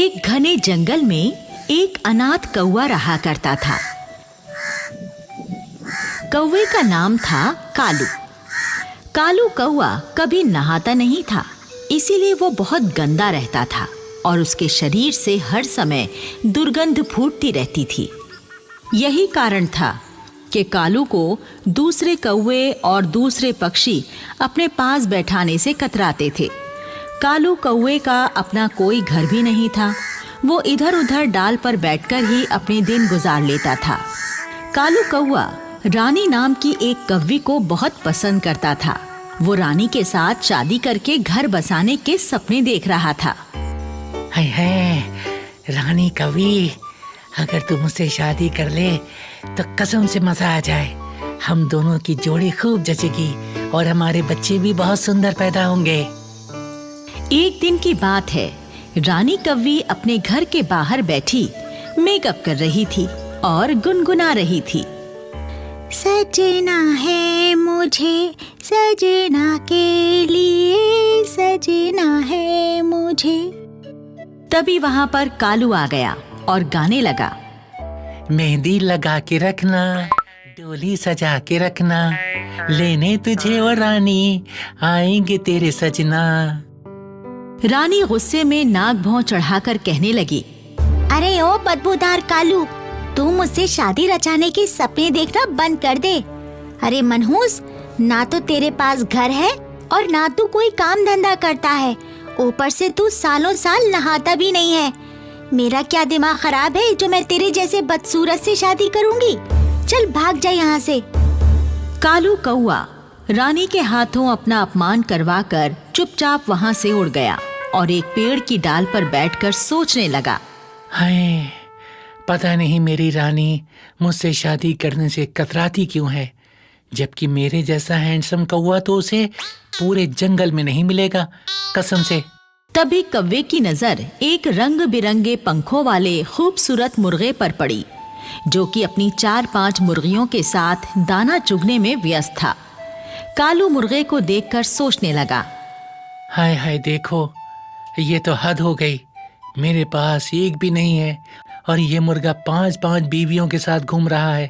एक घने जंगल में एक अनाथ कौवा रहा करता था। कौवे का नाम था कालू। कालू कौवा कभी नहाता नहीं था, इसीलिए वो बहुत गंदा रहता था और उसके शरीर से हर समय दुर्गंध फूटती रहती थी। यही कारण था कि कालू को दूसरे कौवे और दूसरे पक्षी अपने पास बैठाने से कतराते थे। कालू कौवे का अपना कोई घर भी नहीं था। वो इधर उधर डाल पर बैठकर ही अपने दिन गुजार लेता था। कालू कौवा रानी नाम की एक कव्वी को बहुत पसंद करता था। वो रानी के साथ शादी करके घर बसाने के सपने देख रहा था। हाय हाय, रानी कवि, अगर तू मुझसे शादी कर ले तो कसम से मजा आ जाए। हम दोनों की जोड़ी खूब जचेगी और हमारे बच्चे भी बहुत सुंदर पैदा होंगे। एक दिन की बात है, रानी कव्वी अपने घर के बाहर बैठी मेकअप कर रही थी और गुनगुना रही थी। सजना है मुझे सजना के लिए, सजना है मुझे। तभी वहां पर कालू आ गया और गाने लगा। मेहंदी लगा के रखना, डोली सजा के रखना, लेने तुझे और रानी आएंगे तेरे सजना। रानी गुस्से में नाक भौं चढ़ाकर कहने लगी, अरे ओ बदबूदार कालू, तू मुझसे शादी रचाने के सपने देखना बंद कर दे। अरे मनहूस, ना तो तेरे पास घर है और ना तू कोई काम धंधा करता है, ऊपर से तू सालों साल नहाता भी नहीं है। मेरा क्या दिमाग खराब है जो मैं तेरे जैसे बदसूरत से शादी करूंगी? चल भाग जा यहाँ से। कालू कौवा रानी के हाथों अपना अपमान करवाकर चुपचाप वहाँ से उड़ गया और एक पेड़ की डाल पर बैठकर सोचने लगा। हाय, पता नहीं मेरी रानी मुझसे शादी करने से कतराती क्यों है, जबकि मेरे जैसा हैंडसम कौवा तो उसे पूरे जंगल में नहीं मिलेगा, कसम से। तभी कौवे की नजर एक रंग बिरंगे पंखों वाले खूबसूरत मुर्गे पर पड़ी, जो कि अपनी 4-5 मुर्गियों के साथ दाना चुगने में व्यस्त था। कालू मुर्गे को देखकर सोचने लगा, हाय हाय, देखो ये तो हद हो गई। मेरे पास एक भी नहीं है और ये मुर्गा 5-5 बीवियों के साथ घूम रहा है।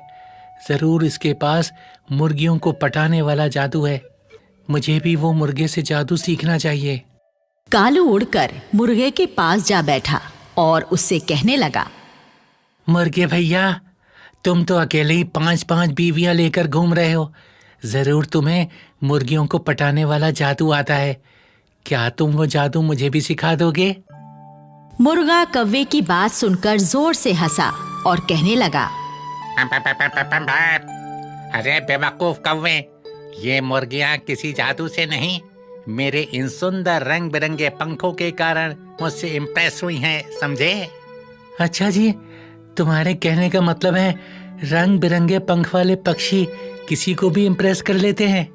जरूर इसके पास मुर्गियों को पटाने वाला जादू है। मुझे भी वो मुर्गे से जादू सीखना चाहिए। कालू उड़कर मुर्गे के पास जा बैठा और उससे कहने लगा, मुर्गे भैया, तुम तो अकेले ही 5-5 बीवियां लेकर घूम रहे हो। जरूर तुम्हें मुर्गियों को पटाने वाला जादू आता है। क्या तुम वो जादू मुझे भी सिखा दोगे? मुर्गा कौवे की बात सुनकर जोर से हंसा और कहने लगा, अरे बेवकूफ कौवे, ये मुर्गियाँ किसी जादू से नहीं, मेरे इन सुंदर रंग बिरंगे पंखों के कारण मुझसे इम्प्रेस हुई हैं, समझे? अच्छा जी, तुम्हारे कहने का मतलब है रंग बिरंगे पंख वाले पक्षी किसी को भी इम्प्रेस कर लेते हैं?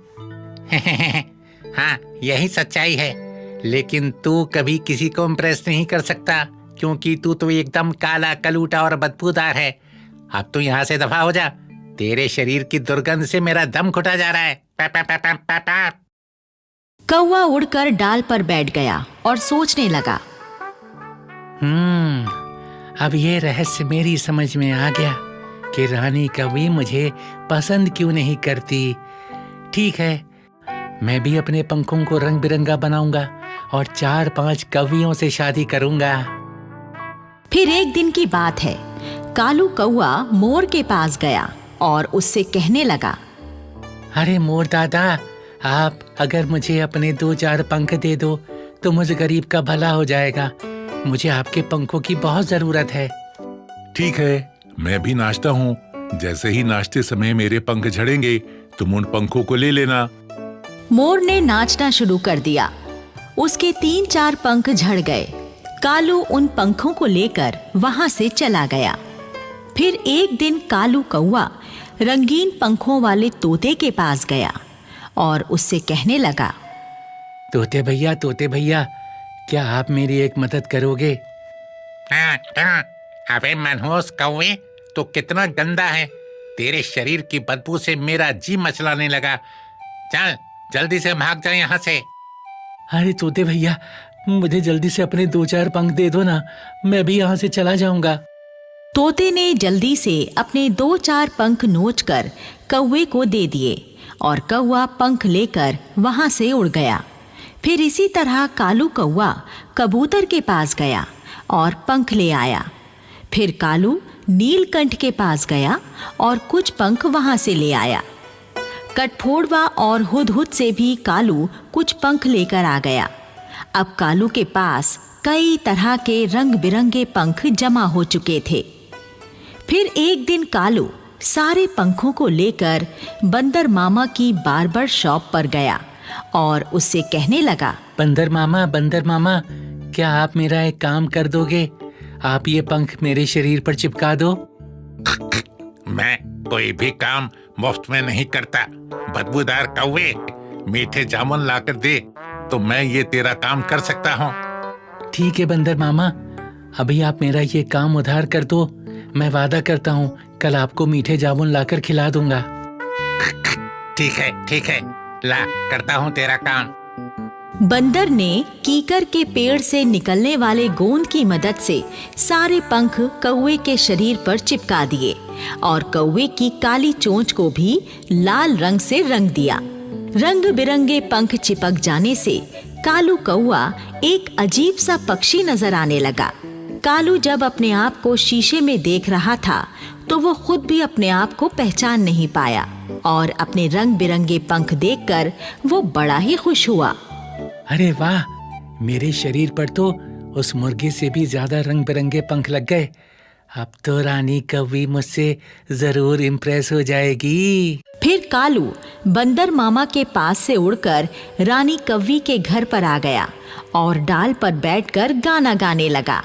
हाँ, यही सच्चाई है। लेकिन तू कभी किसी को इम्प्रेस नहीं कर सकता, क्योंकि तू तो एकदम काला कलूटा और बदबूदार है। अब तू यहाँ से दफा हो जा, तेरे शरीर की दुर्गंध से मेरा दम घुटा जा रहा है। पा, पा, पा, पा, पा, पा। कौवा उड़कर डाल पर बैठ गया और सोचने लगा। अब ये रहस्य मेरी समझ में आ गया कि रानी कभी मुझे पसंद क्यों नहीं करती। ठीक है, मैं भी अपने पंखों को रंग बिरंगा बनाऊंगा और 4-5 कवियों से शादी करूंगा। फिर एक दिन की बात है, कालू कौवा मोर के पास गया और उससे कहने लगा, अरे मोर दादा, आप अगर मुझे अपने 2-4 पंख दे दो तो मुझे गरीब का भला हो जाएगा। मुझे आपके पंखों की बहुत जरूरत है। ठीक है, मैं भी नाचता हूँ। जैसे ही नाचते समय मेरे पंख झड़ेंगे तुम उन पंखों को ले लेना। मोर ने नाचना शुरू कर दिया। उसके 3-4 पंख झड़ गए। कालू उन पंखों को लेकर वहां से चला गया। फिर एक दिन कालू कौवा रंगीन पंखों वाले तोते के पास गया और उससे कहने लगा, तोते भैया, क्या आप मेरी एक मदद करोगे? अबे मनहूस कौवे, तू कितना गंदा है। तेरे शरीर की बदबू से मेरा जी मचलाने लगा। चल जल्दी से भाग जा यहाँ से। अरे तोते भैया, मुझे जल्दी से अपने 2-4 पंख दे दो ना, मैं भी यहाँ से चला जाऊंगा। तोते ने जल्दी से अपने 2-4 पंख नोचकर कौवे को दे दिए और कौवा पंख लेकर वहां से उड़ गया। फिर इसी तरह कालू कौवा कबूतर के पास गया और पंख ले आया। फिर कालू नीलकंठ के पास गया और कुछ पंख वहां से ले आया। कठफोड़वा और हुदहुद से भी कालू कुछ पंख लेकर आ गया। अब कालू के पास कई तरह के रंग बिरंगे पंख जमा हो चुके थे। फिर एक दिन कालू सारे पंखों को लेकर बंदर मामा की बार्बर शॉप पर गया और उससे कहने लगा, बंदर मामा, क्या आप मेरा एक काम कर दोगे? आप ये पंख मेरे शरीर पर चिपका दो। मैं कोई भी काम मुफ्त में नहीं करता। बदबूदार कौवे, मीठे जामुन लाकर दे तो मैं ये तेरा काम कर सकता हूँ। ठीक है बंदर मामा, अभी आप मेरा ये काम उधार कर दो। मैं वादा करता हूँ कल आपको मीठे जामुन लाकर खिला दूंगा। ठीक है, ला करता हूँ तेरा काम। बंदर ने कीकर के पेड़ से निकलने वाले गोंद की मदद से सारे पंख कौवे के शरीर पर चिपका दिए और कौवे की काली चोंच को भी लाल रंग से रंग दिया। रंग बिरंगे पंख चिपक जाने से कालू कौवा एक अजीब सा पक्षी नजर आने लगा। कालू जब अपने आप को शीशे में देख रहा था तो वो खुद भी अपने आप को पहचान नहीं पाया और अपने रंग बिरंगे पंख देखकर वो बड़ा ही खुश हुआ। अरे वाह, मेरे शरीर पर तो उस मुर्गे से भी ज्यादा रंग बिरंगे पंख लग गए। अब तो रानी कौवी मुझसे जरूर इम्प्रेस हो जाएगी। फिर कालू बंदर मामा के पास से उड़कर रानी कौवी के घर पर आ गया और डाल पर बैठकर गाना गाने लगा।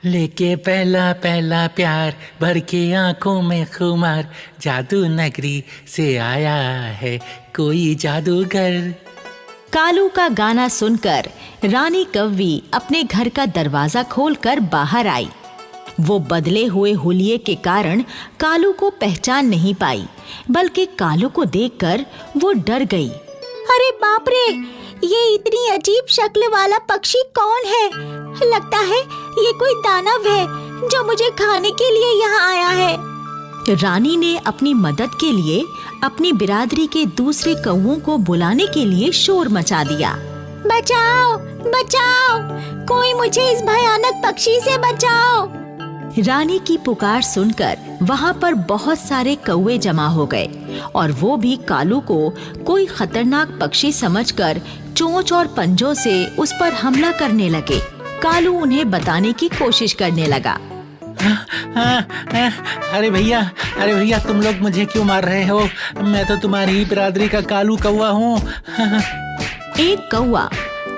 लेके पहला पहला प्यार, भर के आंखों में खुमार, जादू नगरी से आया है कोई जादूगर। कालू का गाना सुनकर रानी कौवी अपने घर का दरवाजा खोलकर बाहर आई। वो बदले हुए हुलिये के कारण कालू को पहचान नहीं पाई, बल्कि कालू को देखकर वो डर गई। अरे बाप रे, ये इतनी अजीब शक्ल वाला पक्षी कौन है? लगता है ये कोई दानव है जो मुझे खाने के लिए यहाँ आया है। रानी ने अपनी मदद के लिए अपनी बिरादरी के दूसरे कौवों को बुलाने के लिए शोर मचा दिया। बचाओ, बचाओ, कोई मुझे इस भयानक पक्षी से बचाओ। रानी की पुकार सुनकर वहाँ पर बहुत सारे कौवे जमा हो गए और वो भी कालू को कोई खतरनाक पक्षी समझकर चोंच और पंजों से उस पर हमला करने लगे। कालू उन्हें बताने की कोशिश करने लगा। अरे भैया, तुम लोग मुझे क्यों मार रहे हो? मैं तो तुम्हारी ही बिरादरी का कालू कौवा हूँ। एक कौवा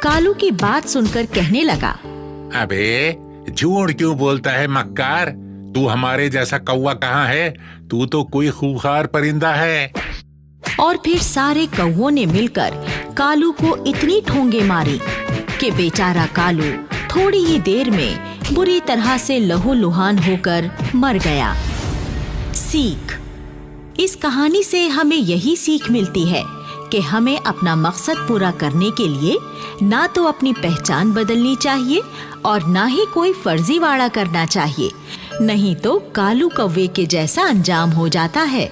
कालू की बात सुनकर कहने लगा, अबे झूठ क्यों बोलता है मक्कार? तू हमारे जैसा कौवा कहाँ है? तू तो कोई खूंखार परिंदा है। और फिर सारे कौवों ने मिलकर कालू को इतनी ठोंगे मारी कि बेचारा कालू थोड़ी ही देर में बुरी तरह से लहूलुहान होकर मर गया। सीख, इस कहानी से हमें यही सीख मिलती है कि हमें अपना मकसद पूरा करने के लिए ना तो अपनी पहचान बदलनी चाहिए और ना ही कोई फर्जीवाड़ा करना चाहिए, नहीं तो कालू कौवे के जैसा अंजाम हो जाता है।